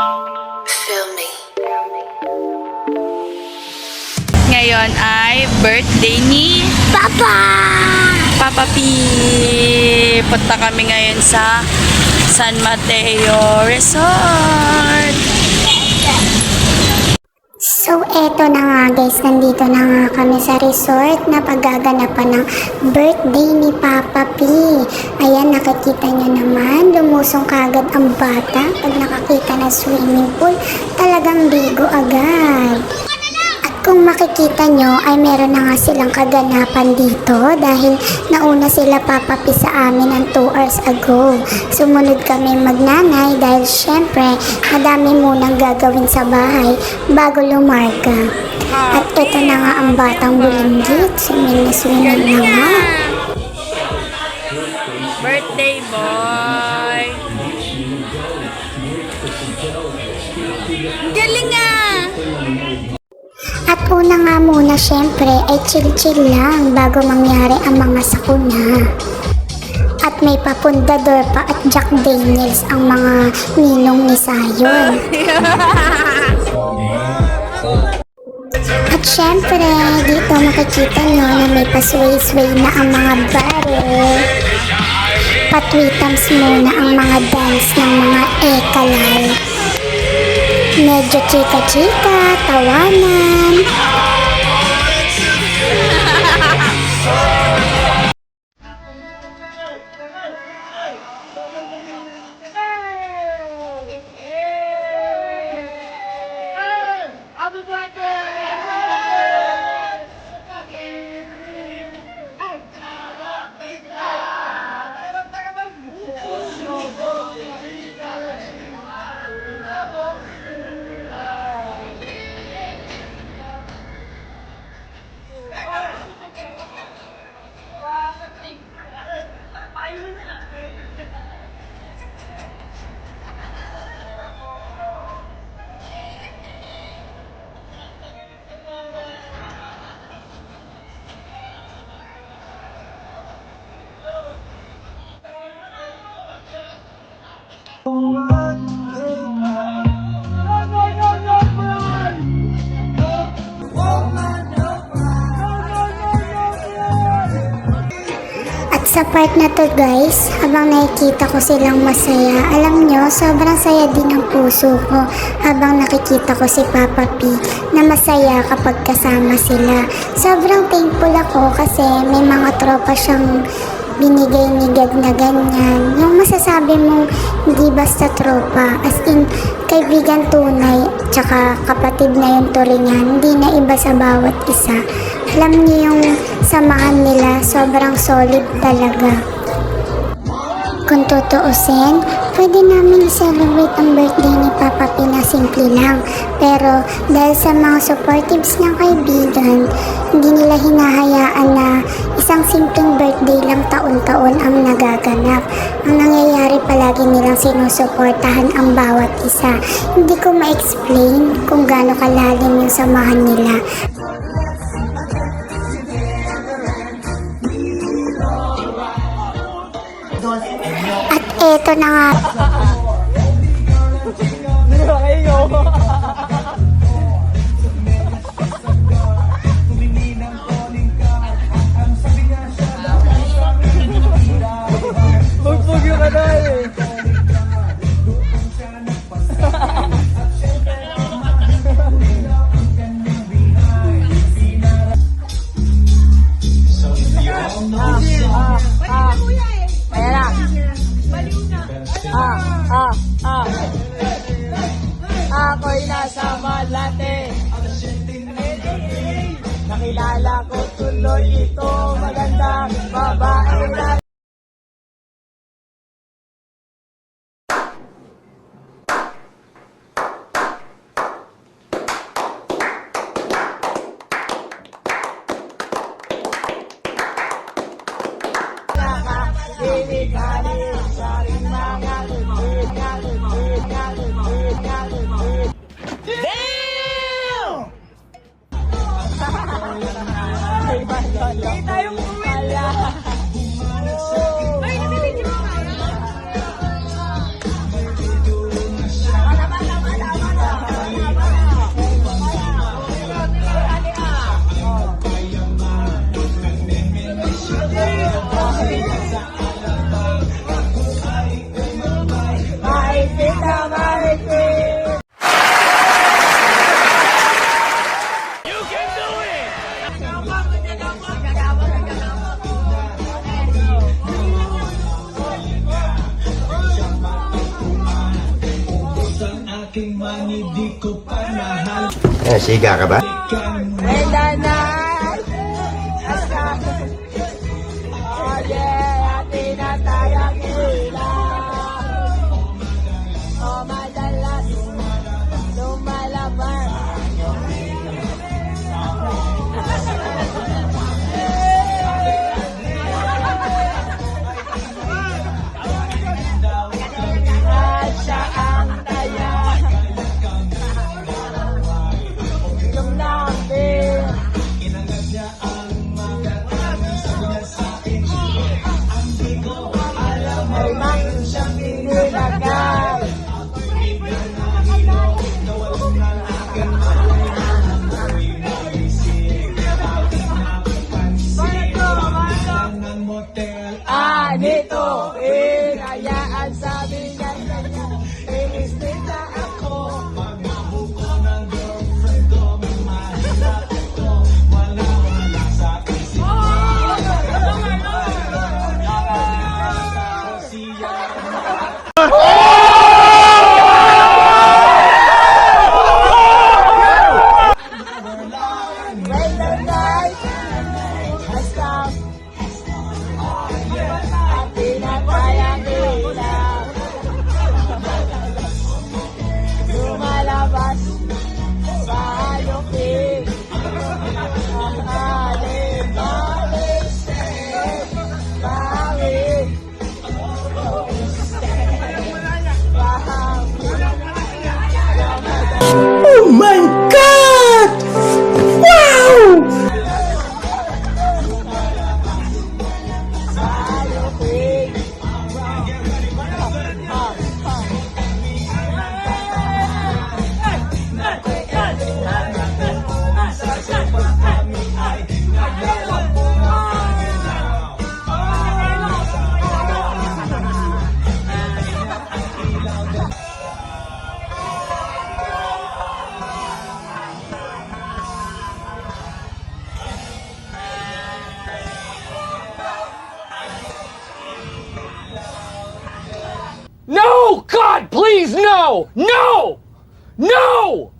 Feel me. Ngayon ay birthday ni Papa P. Punta kami ngayon sa San Mateo Resort. So, eto na nga guys, nandito na nga kami sa resort na paggaganapan ng birthday ni Papa P. Ayan, nakikita nyo naman, lumusong kagad ang bata. Pag nakakita ng swimming pool, talagang bigo agad. At kung makikita nyo, ay meron na nga silang kaganapan dito dahil nauna sila Papa P sa amin ng 2 hours ago. Sumunod kami magnanay dahil syempre madami munang gagawin sa bahay bago lumarga. At ito na nga ang batang bulinggit, swimming na nga. Birthday boy. Galing nga. At una nga muna syempre ay chill-chill lang bago mangyari ang mga sakuna. At may papundador pa at Jack Daniels ang mga ninong ni Sayon. At syempre, dito makikita nyo na may pasway-sway na ang mga barrel. Patwitams muna ang mga dance ng mga ekalay. Medyo chika-chika, tawanan. At sa part na to guys, habang nakikita ko silang masaya, alam nyo, sobrang saya din ang puso ko habang nakikita ko si Papa P na masaya kapag kasama sila. Sobrang thankful ako kasi may mga tropa siyang binigay ni God na ganyan. Yung masasabi mong hindi basta tropa, as in kaibigan tunay, tsaka kapatid na yung turingan, hindi na iba sa bawat isa. Alam niyo yung samahan nila, sobrang solid talaga. Kung tutuusin, pwede namin i-celebrate ang birthday ni Papa P na simple lang. Pero dahil sa mga supportives ng kaibigan, hindi nila hinahayaan na isang simpleng birthday lang taon-taon ang nagaganap. Ang nangyayari palagi nilang sinusuportahan ang bawat isa. Hindi ko ma-explain kung gaano kalalim yung samahan nila. At eto na nga. Magpugyo ka na eh. Ako'y nasa Malate. Nakilala ko tuloy ito, magandang babae na. Kita yung pala. Siga ka ba? Wala na. Asa. Oh yeah, atin na tayong ilaw. Oh, madalas lumalabas. At siya ang taya. Yung namin. Ay mang siyang inilagay. Dito, inayaan sabi niya kanya, inisip na ako. Pagmabuko ng girlfriend ko, mahirap ito, wala sa isip. Well done, guys. Basta pinatayang ilaw. Lumalabas sa lupig. Ang aling-aling step. Bawin. Oh my God! Wow! No! God, please, no! No! No!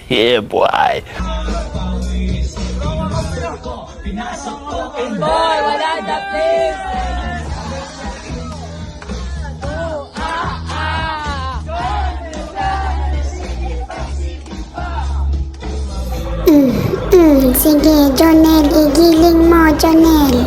Yeah, boy. Boy, wala na please. Sige, Jonel, igiling mo, Jonel.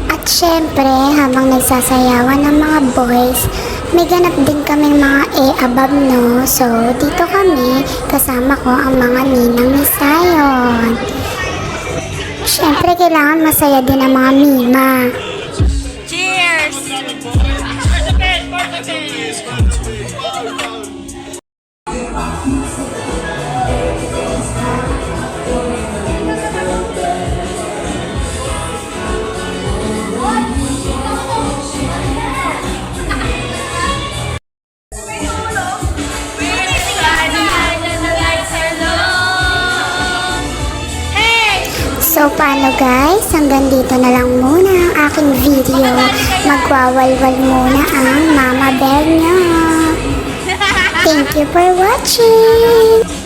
At syempre, habang nagsasayawan ng mga boys, may ganap din kaming mga above, no? So, dito kami, kasama ko ang mga ninang ni Sayon. Syempre, kailangan masaya din ang mga mima. Cheers! So, paano guys? Hanggang dito na lang muna ang aking video. Magwawalwal muna ang mama bear nyo. Thank you for watching!